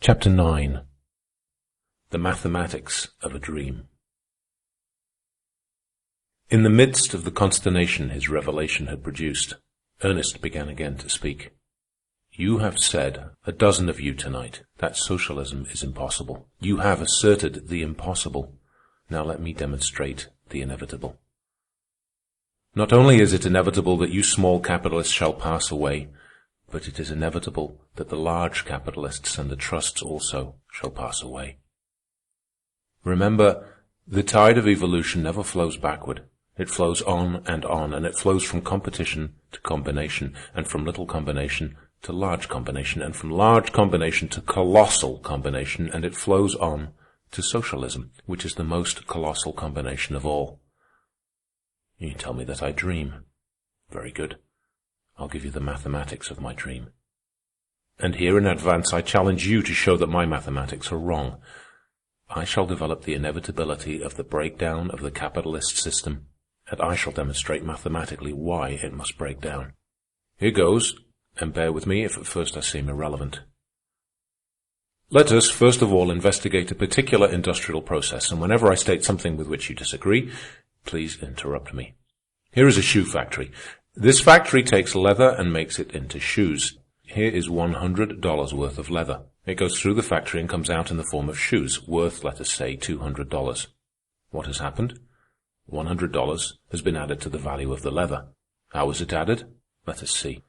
Chapter 9. The Mathematics of a Dream. In the midst of the consternation his revelation had produced, Ernest began again to speak. "You have said, a dozen of you tonight, that socialism is impossible. You have asserted the impossible. Now let me demonstrate the inevitable. Not only is it inevitable that you small capitalists shall pass away, but it is inevitable that the large capitalists and the trusts also shall pass away. Remember, the tide of evolution never flows backward. It flows on, and it flows from competition to combination, and from little combination to large combination, and from large combination to colossal combination, and it flows on to socialism, which is the most colossal combination of all. You tell me that I dream. Very good. I'll give you the mathematics of my dream. And here in advance I challenge you to show that my mathematics are wrong. I shall develop the inevitability of the breakdown of the capitalist system, and I shall demonstrate mathematically why it must break down. Here goes, and bear with me if at first I seem irrelevant. Let us first of all investigate a particular industrial process, and whenever I state something with which you disagree, please interrupt me. Here is a shoe factory. This factory takes leather and makes it into shoes. Here is $100 worth of leather. It goes through the factory and comes out in the form of shoes, worth, let us say, $200. What has happened? $100 has been added to the value of the leather. How was it added? Let us see.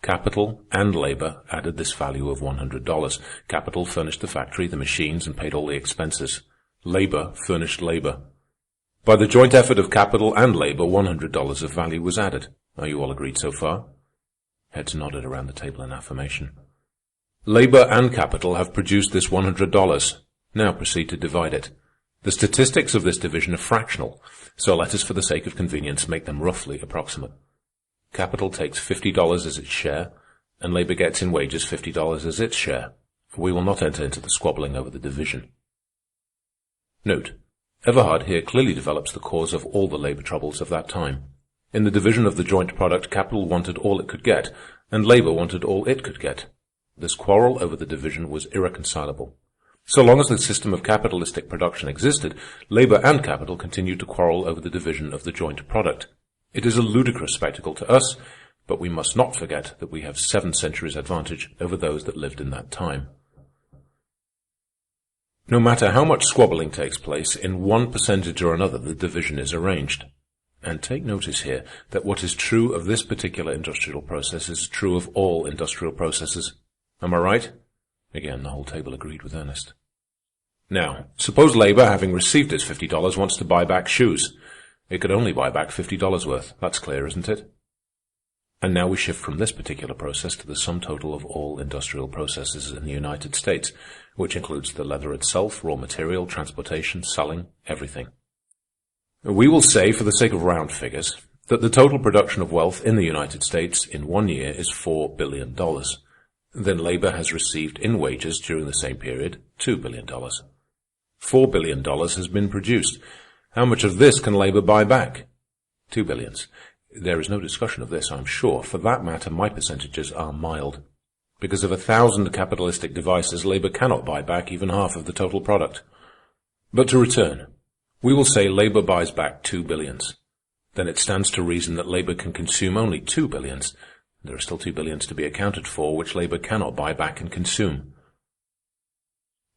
Capital and labor added this value of $100. Capital furnished the factory, the machines, and paid all the expenses. Labor furnished labor. By the joint effort of capital and labor, $100 of value was added. Are you all agreed so far? Heads nodded around the table in affirmation. Labor and capital have produced this $100. Now proceed to divide it. The statistics of this division are fractional, so let us, for the sake of convenience, make them roughly approximate. Capital takes $50 as its share, and labor gets in wages $50 as its share. We will not enter into the squabbling over the division. Note: Everhard here clearly develops the cause of all the labor troubles of that time. In the division of the joint product, capital wanted all it could get, and labor wanted all it could get. This quarrel over the division was irreconcilable. So long as the system of capitalistic production existed, labor and capital continued to quarrel over the division of the joint product. It is a ludicrous spectacle to us, but we must not forget that we have 7 centuries' advantage over those that lived in that time. No matter how much squabbling takes place, in one percentage or another the division is arranged. And take notice here that what is true of this particular industrial process is true of all industrial processes. Am I right? Again, the whole table agreed with Ernest. Now, suppose labor, having received its $50, wants to buy back shoes. It could only buy back $50 worth. That's clear, isn't it? And now we shift from this particular process to the sum total of all industrial processes in the United States, which includes the leather itself, raw material, transportation, selling, everything. We will say, for the sake of round figures, that the total production of wealth in the United States in 1 year is $4 billion. Then labor has received in wages during the same period $2 billion. $4 billion has been produced. How much of this can labor buy back? $2 billion. There is no discussion of this, I'm sure. For that matter, my percentages are mild. Because of 1,000 capitalistic devices, labor cannot buy back even half of the total product. But to return, we will say labor buys back $2 billion. Then it stands to reason that labor can consume only $2 billion. There are still $2 billion to be accounted for, which labor cannot buy back and consume.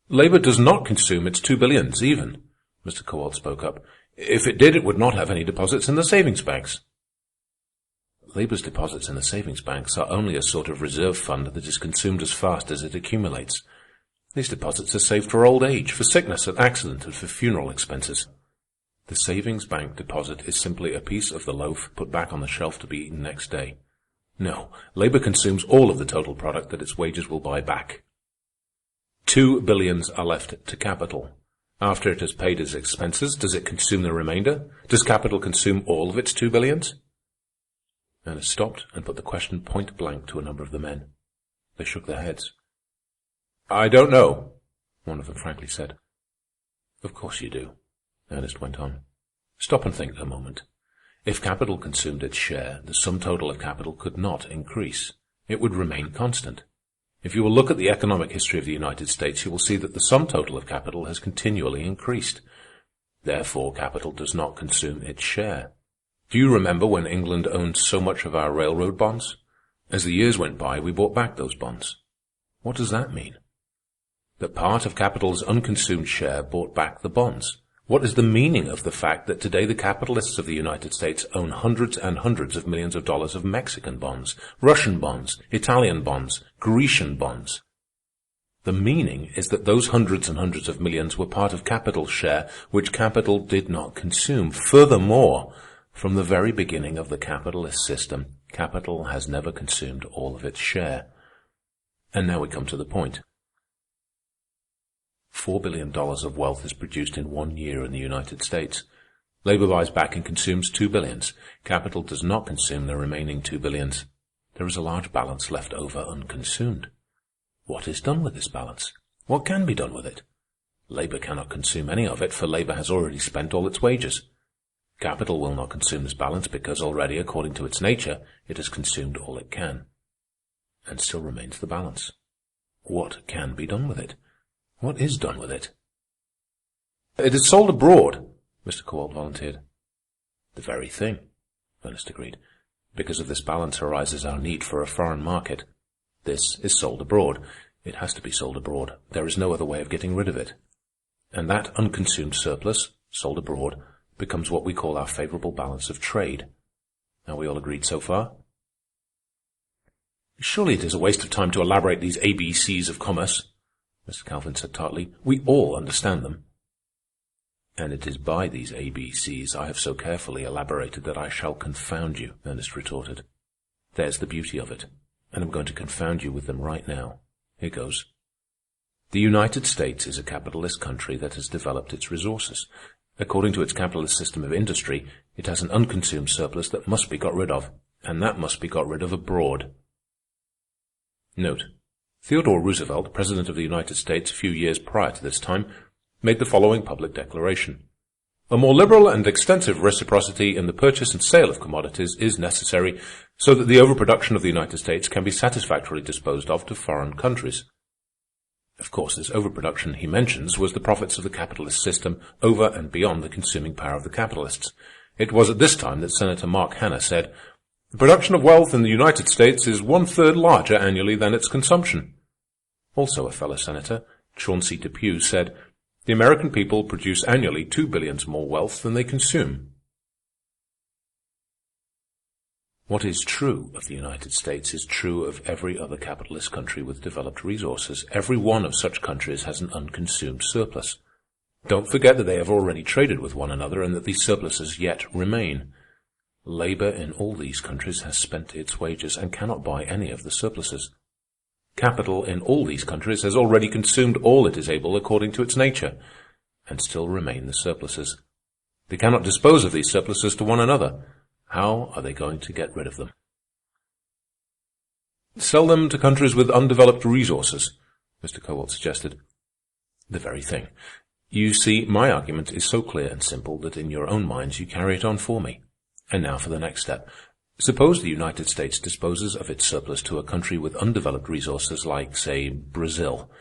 Labor does not consume its $2 billion, even, Mr. Kowald spoke up. If it did, it would not have any deposits in the savings banks. Labor's deposits in the savings banks are only a sort of reserve fund that is consumed as fast as it accumulates. These deposits are saved for old age, for sickness and accident, and for funeral expenses. The savings bank deposit is simply a piece of the loaf put back on the shelf to be eaten next day. No, labor consumes all of the total product that its wages will buy back. $2 billion are left to capital. After it has paid its expenses, does it consume the remainder? Does capital consume all of its $2 billion? Ernest stopped and put the question point blank to a number of the men. They shook their heads. I don't know, one of them frankly said. Of course you do, Ernest went on. Stop and think a moment. If capital consumed its share, the sum total of capital could not increase. It would remain constant. If you will look at the economic history of the United States, you will see that the sum total of capital has continually increased. Therefore, capital does not consume its share. Do you remember when England owned so much of our railroad bonds? As the years went by, we bought back those bonds. What does that mean? That part of capital's unconsumed share bought back the bonds. What is the meaning of the fact that today the capitalists of the United States own hundreds and hundreds of millions of dollars of Mexican bonds, Russian bonds, Italian bonds, Grecian bonds? The meaning is that those hundreds and hundreds of millions were part of capital's share, which capital did not consume. Furthermore, from the very beginning of the capitalist system, capital has never consumed all of its share. And now we come to the point. $4 billion of wealth is produced in 1 year in the United States. Labor buys back and consumes $2 billion. Capital does not consume the remaining $2 billion. There is a large balance left over unconsumed. What is done with this balance? What can be done with it? Labor cannot consume any of it, for labor has already spent all its wages. Capital will not consume this balance because already, according to its nature, it has consumed all it can. And still remains the balance. What can be done with it? What is done with it? It is sold abroad, Mr. Kowalt volunteered. The very thing, Ernest agreed. Because of this balance arises our need for a foreign market. This is sold abroad. It has to be sold abroad. There is no other way of getting rid of it. And that unconsumed surplus, sold abroad, becomes what we call our favorable balance of trade. Are we all agreed so far? Surely it is a waste of time to elaborate these ABCs of commerce, Mr. Calvin said tartly. We all understand them. And it is by these ABCs I have so carefully elaborated that I shall confound you, Ernest retorted. There's the beauty of it, and I'm going to confound you with them right now. Here goes. The United States is a capitalist country that has developed its resources. According to its capitalist system of industry, it has an unconsumed surplus that must be got rid of, and that must be got rid of abroad. Note. Theodore Roosevelt, President of the United States a few years prior to this time, made the following public declaration. A more liberal and extensive reciprocity in the purchase and sale of commodities is necessary so that the overproduction of the United States can be satisfactorily disposed of to foreign countries. Of course, this overproduction he mentions was the profits of the capitalist system over and beyond the consuming power of the capitalists. It was at this time that Senator Mark Hanna said, "The production of wealth in the United States is 1/3 larger annually than its consumption." Also a fellow senator, Chauncey Depew, said, "The American people produce annually 2 billion more wealth than they consume." What is true of the United States is true of every other capitalist country with developed resources. Every one of such countries has an unconsumed surplus. Don't forget that they have already traded with one another and that these surpluses yet remain. Labor in all these countries has spent its wages and cannot buy any of the surpluses. Capital in all these countries has already consumed all it is able according to its nature, and still remain the surpluses. They cannot dispose of these surpluses to one another. How are they going to get rid of them? Sell them to countries with undeveloped resources, Mr. Kowalt suggested. The very thing. You see, my argument is so clear and simple that in your own minds you carry it on for me. And now for the next step. Suppose the United States disposes of its surplus to a country with undeveloped resources like, say, Brazil.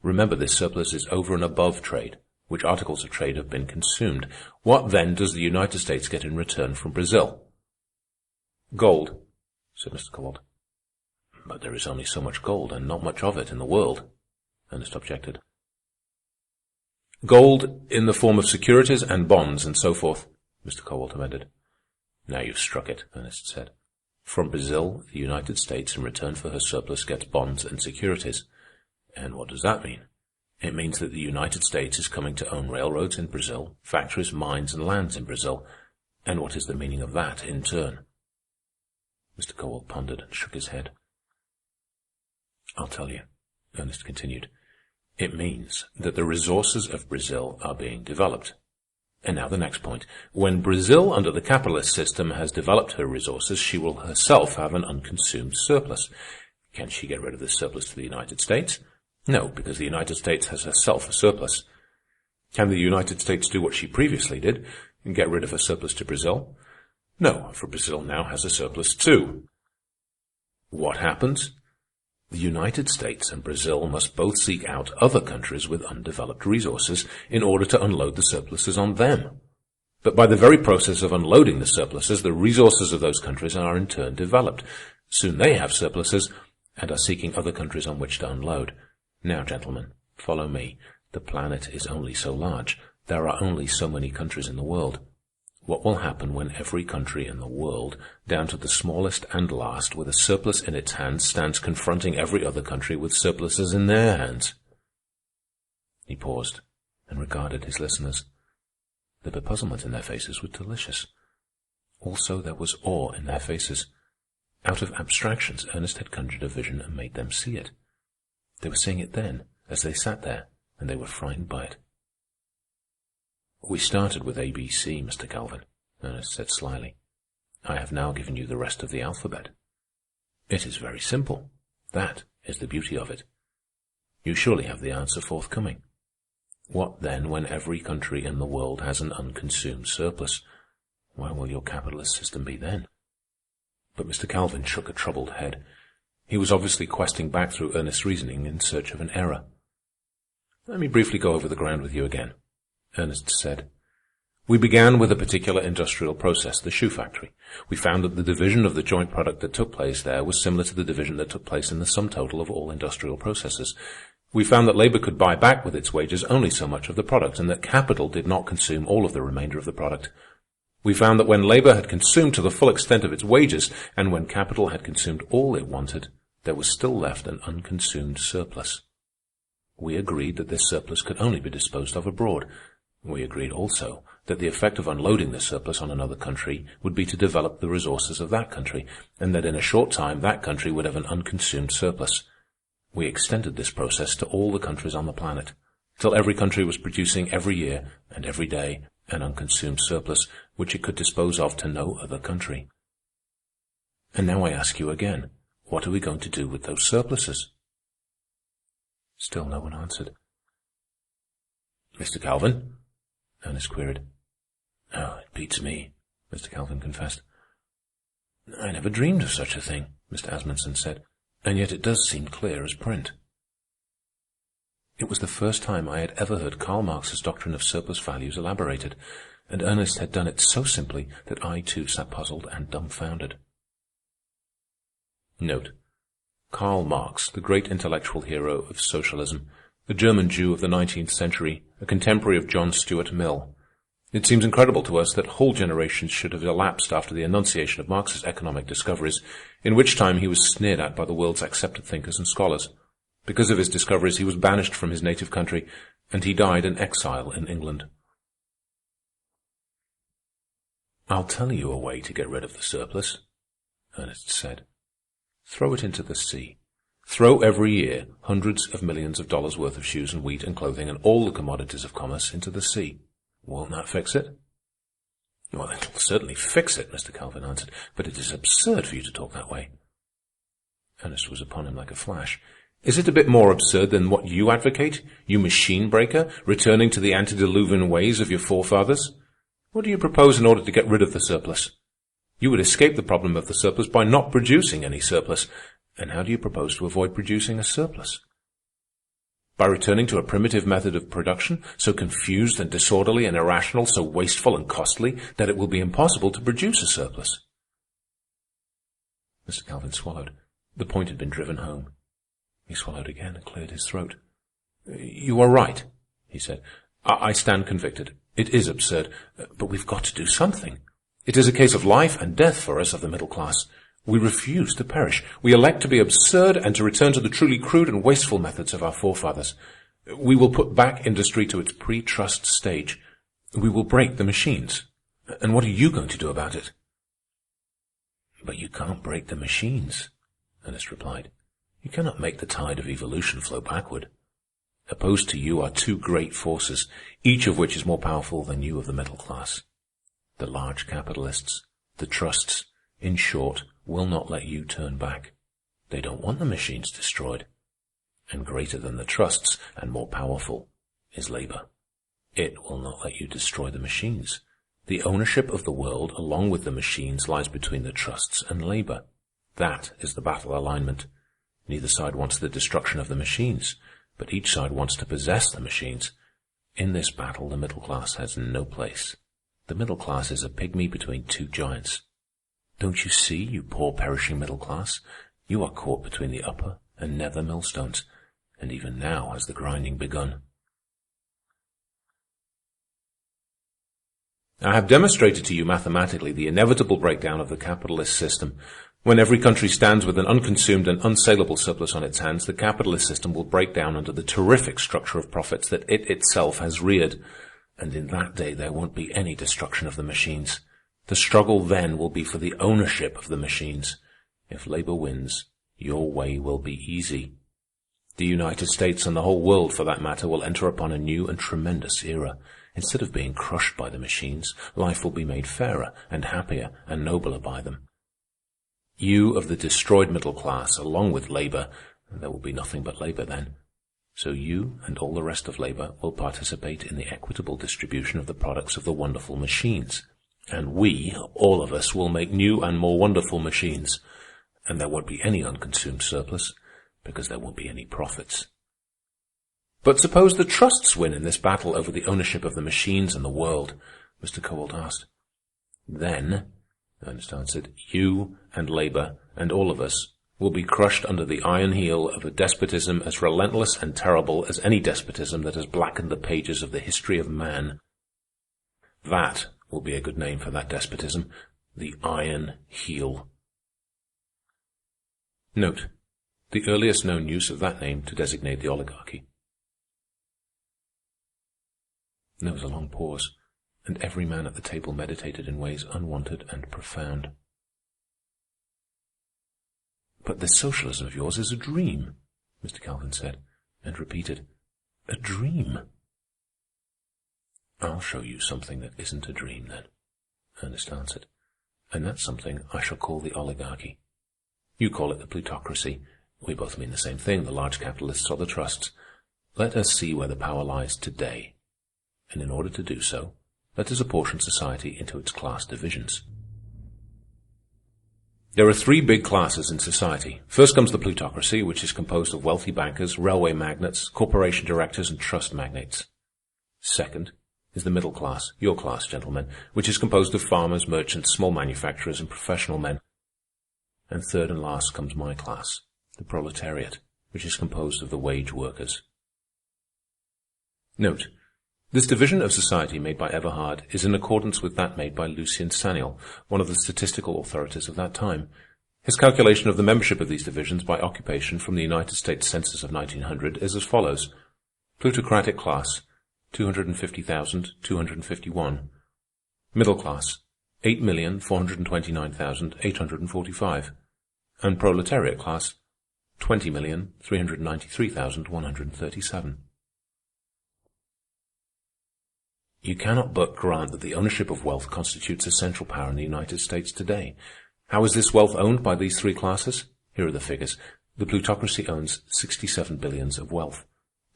Remember, this surplus is over and above trade, which articles of trade have been consumed. What then does the United States get in return from Brazil? Gold, said Mr. Kowalt. But there is only so much gold, and not much of it in the world, Ernest objected. Gold in the form of securities and bonds and so forth, Mr. Kowalt amended. Now you've struck it, Ernest said. From Brazil, the United States, in return for her surplus, gets bonds and securities. And what does that mean? It means that the United States is coming to own railroads in Brazil, factories, mines, and lands in Brazil. And what is the meaning of that, in turn? Mr. Kowalt pondered and shook his head. I'll tell you, Ernest continued. It means that the resources of Brazil are being developed. And now the next point. When Brazil, under the capitalist system, has developed her resources, she will herself have an unconsumed surplus. Can she get rid of this surplus to the United States? No, because the United States has herself a surplus. Can the United States do what she previously did and get rid of her surplus to Brazil? No, for Brazil now has a surplus too. What happens? The United States and Brazil must both seek out other countries with undeveloped resources in order to unload the surpluses on them. But by the very process of unloading the surpluses, the resources of those countries are in turn developed. Soon they have surpluses and are seeking other countries on which to unload. Now, gentlemen, follow me. The planet is only so large. There are only so many countries in the world. What will happen when every country in the world, down to the smallest and last, with a surplus in its hands, stands confronting every other country with surpluses in their hands? He paused and regarded his listeners. The bepuzzlement in their faces was delicious. Also, there was awe in their faces. Out of abstractions, Ernest had conjured a vision and made them see it. They were seeing it then, as they sat there, and they were frightened by it. "We started with ABC, Mr. Calvin," Ernest said slyly. "I have now given you the rest of the alphabet. It is very simple. That is the beauty of it. You surely have the answer forthcoming. What then when every country in the world has an unconsumed surplus? Where will your capitalist system be then?" But Mr. Calvin shook a troubled head. He was obviously questing back through Ernest's reasoning in search of an error. "Let me briefly go over the ground with you again," Ernest said. "We began with a particular industrial process, the shoe factory. We found that the division of the joint product that took place there was similar to the division that took place in the sum total of all industrial processes. We found that labor could buy back with its wages only so much of the product, and that capital did not consume all of the remainder of the product. We found that when labor had consumed to the full extent of its wages, and when capital had consumed all it wanted, there was still left an unconsumed surplus. We agreed that this surplus could only be disposed of abroad. We agreed also that the effect of unloading this surplus on another country would be to develop the resources of that country, and that in a short time that country would have an unconsumed surplus. We extended this process to all the countries on the planet, till every country was producing every year and every day an unconsumed surplus which it could dispose of to no other country. And now I ask you again, what are we going to do with those surpluses?" Still no one answered. "Mr. Calvin?" Ernest queried. "Oh, it beats me," Mr. Calvin confessed. "I never dreamed of such a thing," Mr. Asmunsen said, "and yet it does seem clear as print." It was the first time I had ever heard Karl Marx's doctrine of surplus values elaborated, and Ernest had done it so simply that I too sat puzzled and dumbfounded. Note: Karl Marx, the great intellectual hero of socialism, a German Jew of the 19th century, a contemporary of John Stuart Mill. It seems incredible to us that whole generations should have elapsed after the enunciation of Marx's economic discoveries, in which time he was sneered at by the world's accepted thinkers and scholars. Because of his discoveries, he was banished from his native country, and he died in exile in England. "I'll tell you a way to get rid of the surplus," Ernest said. "Throw it into the sea. Throw every year hundreds of millions of dollars worth of shoes and wheat and clothing and all the commodities of commerce into the sea. Won't that fix it?" "Well, it'll certainly fix it," Mr. Calvin answered, "but it is absurd for you to talk that way." Ernest was upon him like a flash. "Is it a bit more absurd than what you advocate, you machine breaker, returning to the antediluvian ways of your forefathers? What do you propose in order to get rid of the surplus? You would escape the problem of the surplus by not producing any surplus. And how do you propose to avoid producing a surplus? By returning to a primitive method of production, so confused and disorderly and irrational, so wasteful and costly, that it will be impossible to produce a surplus." Mr. Calvin swallowed. The point had been driven home. He swallowed again and cleared his throat. "You are right," he said. I stand convicted. It is absurd, but we've got to do something. It is a case of life and death for us of the middle class. We refuse to perish. We elect to be absurd and to return to the truly crude and wasteful methods of our forefathers. We will put back industry to its pre-trust stage. We will break the machines. And what are you going to do about it?" "But you can't break the machines," Ernest replied. "You cannot make the tide of evolution flow backward. Opposed to you are two great forces, each of which is more powerful than you of the middle class. The large capitalists, the trusts, in short, will not let you turn back. They don't want the machines destroyed. And greater than the trusts, and more powerful, is labor. It will not let you destroy the machines. The ownership of the world, along with the machines, lies between the trusts and labor. That is the battle alignment. Neither side wants the destruction of the machines, but each side wants to possess the machines. In this battle, the middle class has no place. The middle class is a pygmy between two giants. Don't you see, you poor perishing middle class? You are caught between the upper and nether millstones, and even now has the grinding begun. I have demonstrated to you mathematically the inevitable breakdown of the capitalist system. When every country stands with an unconsumed and unsaleable surplus on its hands, the capitalist system will break down under the terrific structure of profits that it itself has reared. And in that day there won't be any destruction of the machines. The struggle then will be for the ownership of the machines. If labor wins, your way will be easy. The United States and the whole world, for that matter, will enter upon a new and tremendous era. Instead of being crushed by the machines, life will be made fairer and happier and nobler by them. You of the destroyed middle class, along with labor, there will be nothing but labor then. So you and all the rest of labor will participate in the equitable distribution of the products of the wonderful machines. And we, all of us, will make new and more wonderful machines. And there won't be any unconsumed surplus, because there won't be any profits. But suppose the trusts win in this battle over the ownership of the machines and the world, Mr. Cowalt asked. Then, Ernest answered, you and labor and all of us will be crushed under the iron heel of a despotism as relentless and terrible as any despotism that has blackened the pages of the history of man. That will be a good name for that despotism, the Iron Heel. Note, the earliest known use of that name to designate the oligarchy. There was a long pause, and every man at the table meditated in ways unwonted and profound. But this socialism of yours is a dream, Mr. Calvin said, and repeated, a dream. I'll show you something that isn't a dream, then, Ernest answered, and that's something I shall call the oligarchy. You call it the plutocracy. We both mean the same thing, the large capitalists or the trusts. Let us see where the power lies today. And in order to do so, let us apportion society into its class divisions. There are three big classes in society. First comes the plutocracy, which is composed of wealthy bankers, railway magnates, corporation directors, and trust magnates. Second is the middle class, your class, gentlemen, which is composed of farmers, merchants, small manufacturers, and professional men. And third and last comes my class, the proletariat, which is composed of the wage workers. Note, this division of society made by Everhard is in accordance with that made by Lucien Saniel, one of the statistical authorities of that time. His calculation of the membership of these divisions by occupation from the United States Census of 1900 is as follows. Plutocratic class, 250,251. Middle class, 8,429,845. And proletariat class, 20,393,137. You cannot but grant that the ownership of wealth constitutes a central power in the United States today. How is this wealth owned by these three classes? Here are the figures. The plutocracy owns 67 billions of wealth.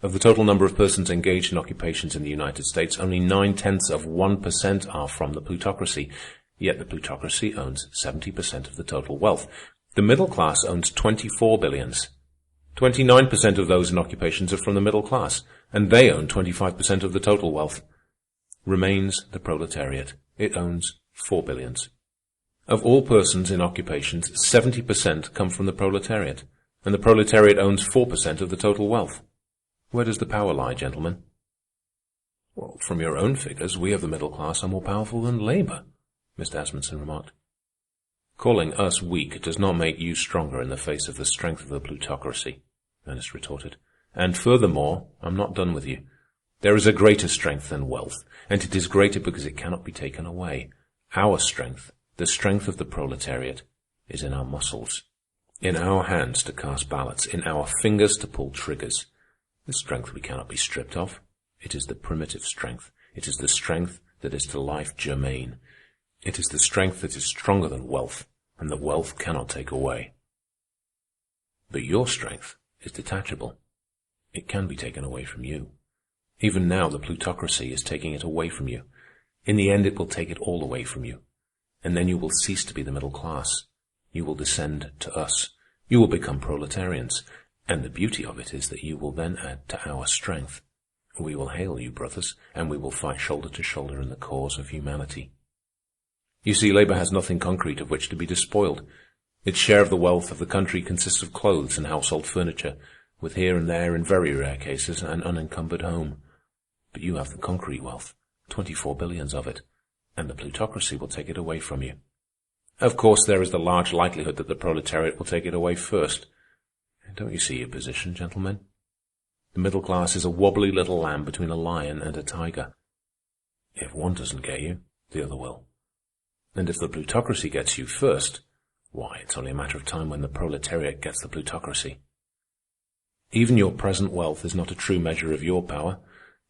Of the total number of persons engaged in occupations in the United States, only 0.9% are from the plutocracy. Yet the plutocracy owns 70% of the total wealth. The middle class owns 24 billions. 29% of those in occupations are from the middle class, and they own 25% of the total wealth. Remains the proletariat. It owns 4 billions. Of all persons in occupations, 70% come from the proletariat, and the proletariat owns 4% of the total wealth. Where does the power lie, gentlemen? Well, from your own figures, we of the middle class are more powerful than labor, Mr. Asmundsen remarked. Calling us weak does not make you stronger in the face of the strength of the plutocracy, Ernest retorted. And furthermore, I'm not done with you. There is a greater strength than wealth, and it is greater because it cannot be taken away. Our strength, the strength of the proletariat, is in our muscles, in our hands to cast ballots, in our fingers to pull triggers. This strength we cannot be stripped of. It is the primitive strength. It is the strength that is to life germane. It is the strength that is stronger than wealth, and that wealth cannot take away. But your strength is detachable. It can be taken away from you. Even now, the plutocracy is taking it away from you. In the end, it will take it all away from you. And then you will cease to be the middle class. You will descend to us. You will become proletarians, and the beauty of it is that you will then add to our strength. We will hail you, brothers, and we will fight shoulder to shoulder in the cause of humanity. You see, labor has nothing concrete of which to be despoiled. Its share of the wealth of the country consists of clothes and household furniture, with here and there, in very rare cases, an unencumbered home. But you have the concrete wealth, 24 billions of it, and the plutocracy will take it away from you. Of course, there is the large likelihood that the proletariat will take it away first. Don't you see your position, gentlemen? The middle class is a wobbly little lamb between a lion and a tiger. If one doesn't get you, the other will. And if the plutocracy gets you first, why, it's only a matter of time when the proletariat gets the plutocracy. Even your present wealth is not a true measure of your power.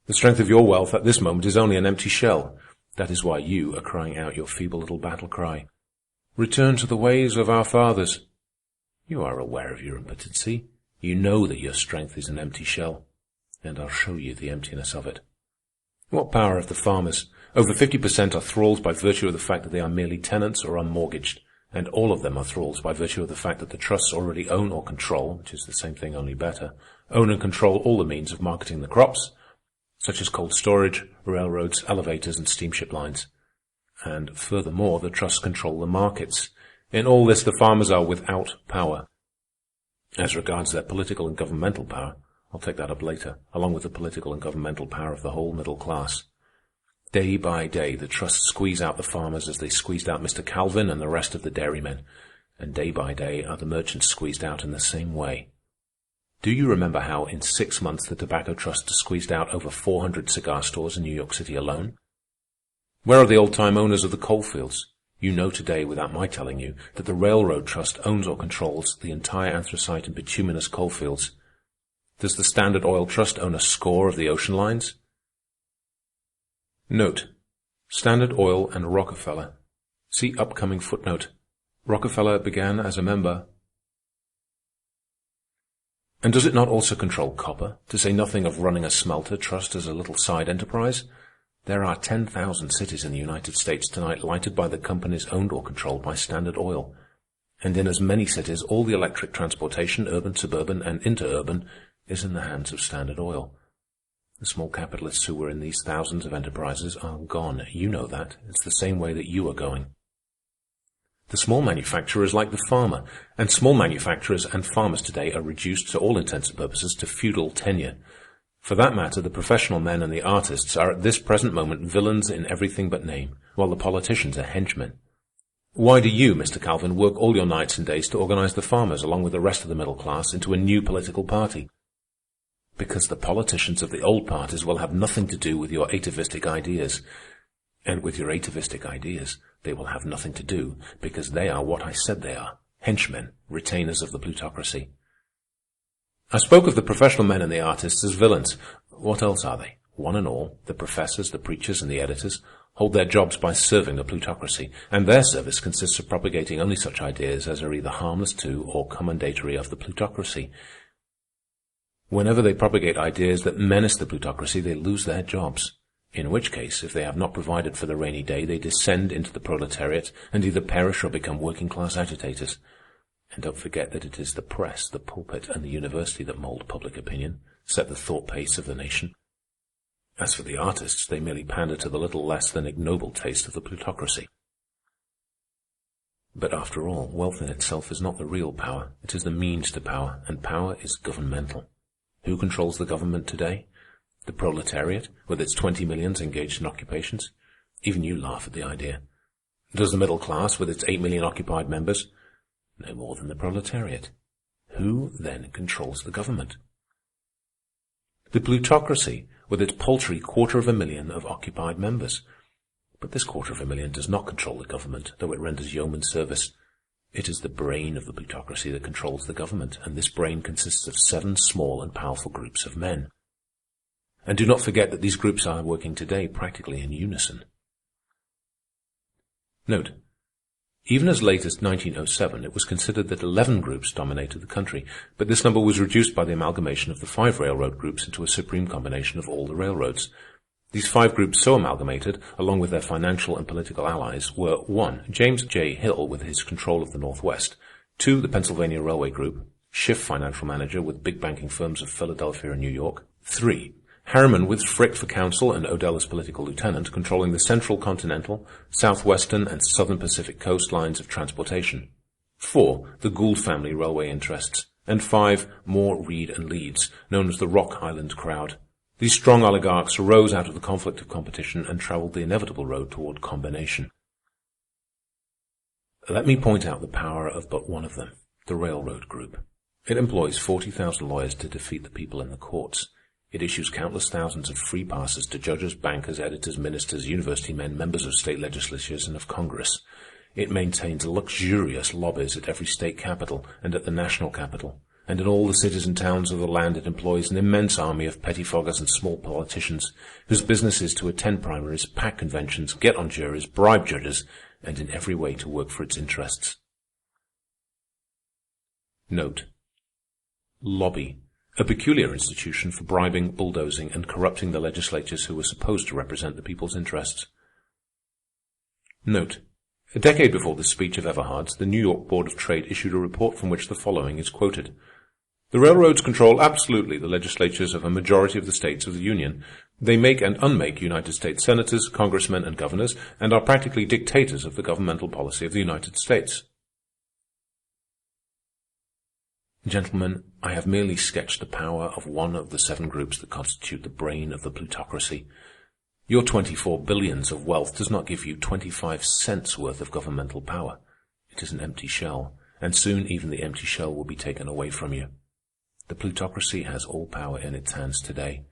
The strength of your wealth at this moment is only an empty shell. That is why you are crying out your feeble little battle cry. Return to the ways of our fathers. You are aware of your impotency. You know that your strength is an empty shell, and I'll show you the emptiness of it. What power have the farmers? Over 50% are thralls by virtue of the fact that they are merely tenants or unmortgaged, and all of them are thralls by virtue of the fact that the trusts already own or control, which is the same thing only better, own and control all the means of marketing the crops, such as cold storage, railroads, elevators, and steamship lines. And furthermore, the trusts control the markets. In all this, the farmers are without power. As regards their political and governmental power, I'll take that up later, along with the political and governmental power of the whole middle class. Day by day, the trusts squeeze out the farmers as they squeezed out Mr. Calvin and the rest of the dairymen, and day by day are the merchants squeezed out in the same way. Do you remember how in 6 months the tobacco trust squeezed out over 400 cigar stores in New York City alone? Where are the old-time owners of the coal fields? You know today, without my telling you, that the railroad trust owns or controls the entire anthracite and bituminous coal fields. Does the Standard Oil Trust own a score of the ocean lines? Note: Standard Oil and Rockefeller. See upcoming footnote. Rockefeller began as a member. And does it not also control copper, to say nothing of running a smelter trust as a little side enterprise? There are 10,000 cities in the United States tonight lighted by the companies owned or controlled by Standard Oil. And in as many cities, all the electric transportation, urban, suburban, and interurban, is in the hands of Standard Oil. The small capitalists who were in these thousands of enterprises are gone. You know that. It's the same way that you are going. The small manufacturer is like the farmer, and small manufacturers and farmers today are reduced to all intents and purposes to feudal tenure. For that matter, the professional men and the artists are at this present moment villains in everything but name, while the politicians are henchmen. Why do you, Mr. Calvin, work all your nights and days to organize the farmers along with the rest of the middle class into a new political party? Because the politicians of the old parties will have nothing to do with your atavistic ideas. And with your atavistic ideas, they will have nothing to do, because they are what I said they are, henchmen, retainers of the plutocracy. I spoke of the professional men and the artists as villains. What else are they? One and all, the professors, the preachers, and the editors, hold their jobs by serving the plutocracy, and their service consists of propagating only such ideas as are either harmless to or commendatory of the plutocracy. Whenever they propagate ideas that menace the plutocracy, they lose their jobs, in which case, if they have not provided for the rainy day, they descend into the proletariat and either perish or become working-class agitators. And don't forget that it is the press, the pulpit, and the university that mold public opinion, set the thought pace of the nation. As for the artists, they merely pander to the little less than ignoble taste of the plutocracy. But after all, wealth in itself is not the real power. It is the means to power, and power is governmental. Who controls the government today? The proletariat, with its 20 millions engaged in occupations? Even you laugh at the idea. Does the middle class, with its 8 million occupied members? No more than the proletariat. Who then controls the government? The plutocracy, with its paltry 250,000 of occupied members. But this 250,000 does not control the government, though it renders yeoman service. It is the brain of the plutocracy that controls the government, and this brain consists of 7 small and powerful groups of men. And do not forget that these groups are working today practically in unison. Note: even as late as 1907, it was considered that 11 groups dominated the country, but this number was reduced by the amalgamation of the 5 railroad groups into a supreme combination of all the railroads. These 5 groups so amalgamated, along with their financial and political allies, were 1. James J. Hill with his control of the Northwest, 2, the Pennsylvania Railway Group, Schiff financial manager with big banking firms of Philadelphia and New York. 3, Harriman with Frick for counsel and Odell as political lieutenant, controlling the central continental, southwestern, and southern Pacific coastlines of transportation. 4, the Gould family railway interests. And 5, more Reed and Leeds, known as the Rock Island crowd. These strong oligarchs arose out of the conflict of competition and traveled the inevitable road toward combination. Let me point out the power of but one of them, the railroad group. It employs 40,000 lawyers to defeat the people in the courts. It issues countless thousands of free passes to judges, bankers, editors, ministers, university men, members of state legislatures, and of Congress. It maintains luxurious lobbies at every state capital and at the national capital. And in all the cities and towns of the land it employs an immense army of pettifoggers and small politicians, whose business is to attend primaries, pack conventions, get on juries, bribe judges, and in every way to work for its interests. Note: lobby, a peculiar institution for bribing, bulldozing, and corrupting the legislatures who were supposed to represent the people's interests. Note: a decade before the speech of Everhard's, the New York Board of Trade issued a report from which the following is quoted. The railroads control absolutely the legislatures of a majority of the states of the Union. They make and unmake United States senators, congressmen, and governors, and are practically dictators of the governmental policy of the United States. Gentlemen, I have merely sketched the power of one of the 7 groups that constitute the brain of the plutocracy. Your 24 billions of wealth does not give you 25 cents worth of governmental power. It is an empty shell, and soon even the empty shell will be taken away from you. The plutocracy has all power in its hands today.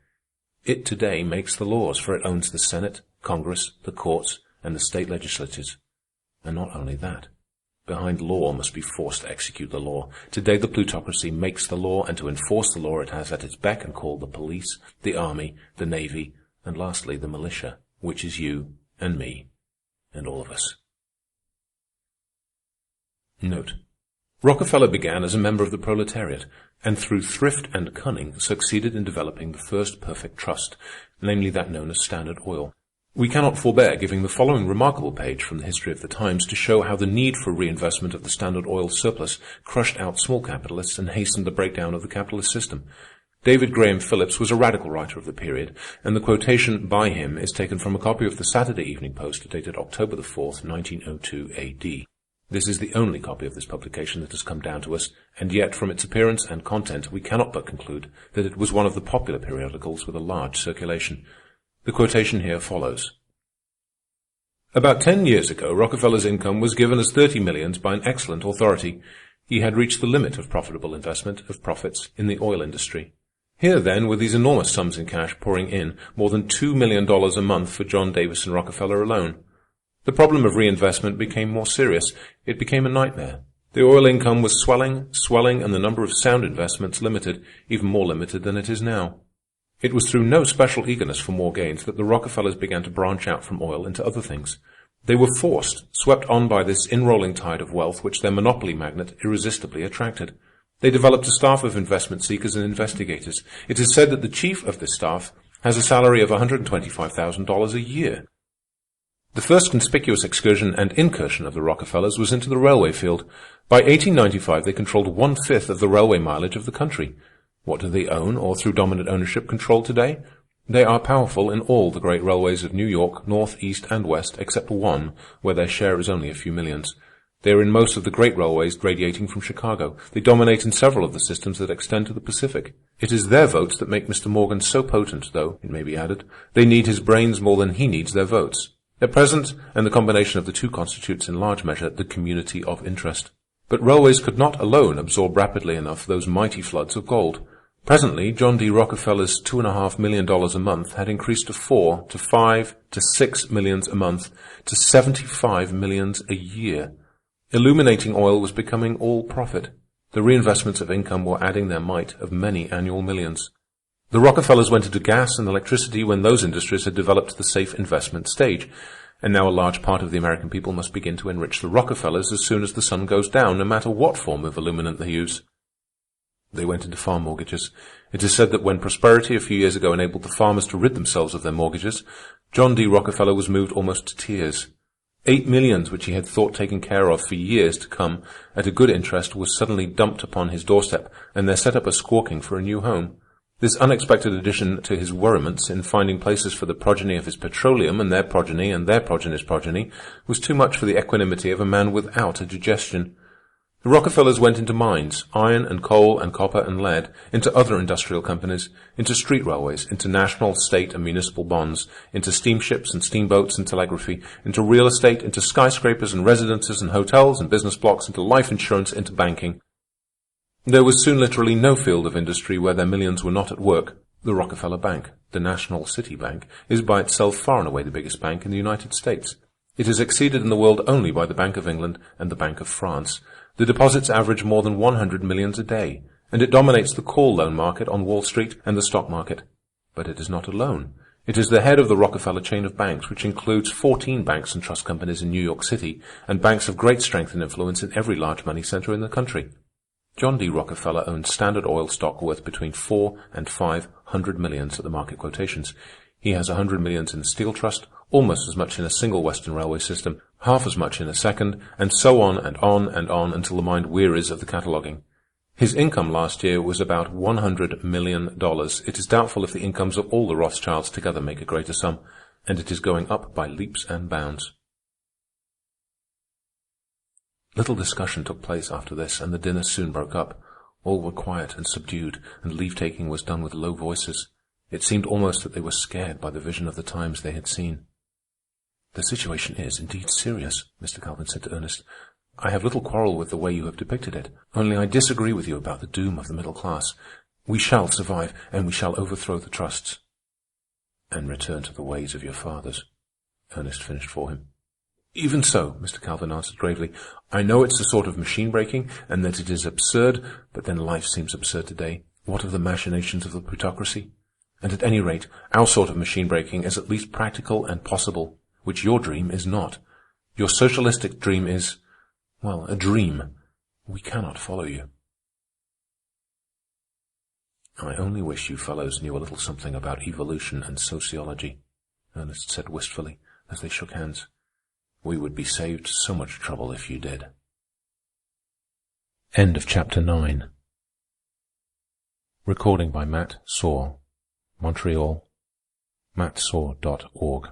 It today makes the laws, for it owns the Senate, Congress, the courts, and the state legislatures. And not only that. Behind law must be force to execute the law. Today the plutocracy makes the law, and to enforce the law it has at its beck and call the police, the army, the navy, and lastly the militia, which is you and me and all of us. Note: Rockefeller began as a member of the proletariat, and through thrift and cunning succeeded in developing the first perfect trust, namely that known as Standard Oil. We cannot forbear giving the following remarkable page from the History of the Times to show how the need for reinvestment of the Standard Oil surplus crushed out small capitalists and hastened the breakdown of the capitalist system. David Graham Phillips was a radical writer of the period, and the quotation by him is taken from a copy of the Saturday Evening Post dated October the 4th, 1902 A.D. This is the only copy of this publication that has come down to us, and yet from its appearance and content we cannot but conclude that it was one of the popular periodicals with a large circulation. The quotation here follows. About 10 years ago, Rockefeller's income was given as 30 millions by an excellent authority. He had reached the limit of profitable investment, of profits, in the oil industry. Here, then, were these enormous sums in cash pouring in, more than $2 million a month for John Davis and Rockefeller alone. The problem of reinvestment became more serious. It became a nightmare. The oil income was swelling, and the number of sound investments limited, even more limited than it is now. It was through no special eagerness for more gains that the Rockefellers began to branch out from oil into other things. They were forced, swept on by this inrolling tide of wealth which their monopoly magnet irresistibly attracted. They developed a staff of investment seekers and investigators. It is said that the chief of this staff has a salary of $125,000 a year. The first conspicuous excursion and incursion of the Rockefellers was into the railway field. By 1895, they controlled 1/5 of the railway mileage of the country. What do they own, or through dominant ownership control today? They are powerful in all the great railways of New York, North, East, and West, except one, where their share is only a few millions. They are in most of the great railways radiating from Chicago. They dominate in several of the systems that extend to the Pacific. It is their votes that make Mr. Morgan so potent, though, it may be added, they need his brains more than he needs their votes. At present, and the combination of the two constitutes in large measure the community of interest. But railways could not alone absorb rapidly enough those mighty floods of gold. Presently, John D. Rockefeller's $2.5 million a month had increased to 4 to 5 to 6 millions a month to 75 millions a year. Illuminating oil was becoming all profit. The reinvestments of income were adding their might of many annual millions. The Rockefellers went into gas and electricity when those industries had developed to the safe investment stage, and now a large part of the American people must begin to enrich the Rockefellers as soon as the sun goes down, no matter what form of illuminant they use. They went into farm mortgages. It is said that when prosperity a few years ago enabled the farmers to rid themselves of their mortgages, John D. Rockefeller was moved almost to tears. 8 millions, which he had thought taken care of for years to come, at a good interest, was suddenly dumped upon his doorstep, and there set up a squawking for a new home. This unexpected addition to his worriments in finding places for the progeny of his petroleum and their progeny's progeny was too much for the equanimity of a man without a digestion. The Rockefellers went into mines, iron and coal and copper and lead, into other industrial companies, into street railways, into national, state, and municipal bonds, into steamships and steamboats and telegraphy, into real estate, into skyscrapers and residences and hotels and business blocks, into life insurance, into banking. There was soon literally no field of industry where their millions were not at work. The Rockefeller Bank, the National City Bank, is by itself far and away the biggest bank in the United States. It is exceeded in the world only by the Bank of England and the Bank of France. The deposits average more than 100 millions a day, and it dominates the call loan market on Wall Street and the stock market. But it is not alone. It is the head of the Rockefeller chain of banks, which includes 14 banks and trust companies in New York City, and banks of great strength and influence in every large money center in the country. John D. Rockefeller owns Standard Oil stock worth between 4 and 500 millions at the market quotations. He has 100 millions in the Steel Trust, almost as much in a single Western railway system, half as much in a second, and so on and on and on until the mind wearies of the cataloguing. His income last year was about $100 million. It is doubtful if the incomes of all the Rothschilds together make a greater sum, and it is going up by leaps and bounds. Little discussion took place after this, and the dinner soon broke up. All were quiet and subdued, and leave-taking was done with low voices. It seemed almost that they were scared by the vision of the times they had seen. "The situation is indeed serious," Mr. Calvin said to Ernest. "I have little quarrel with the way you have depicted it. Only I disagree with you about the doom of the middle class. We shall survive, and we shall overthrow the trusts." "And return to the ways of your fathers," Ernest finished for him. "Even so," Mr. Calvin answered gravely. "I know it's a sort of machine-breaking, and that it is absurd, but then life seems absurd today. What of the machinations of the plutocracy? And at any rate, our sort of machine-breaking is at least practical and possible, which your dream is not. Your socialistic dream is, well, a dream. We cannot follow you." "I only wish you fellows knew a little something about evolution and sociology," Ernest said wistfully, as they shook hands. "We would be saved so much trouble if you did." End of Chapter 9. Recording by Matt Saw, Montreal, mattsaw.org.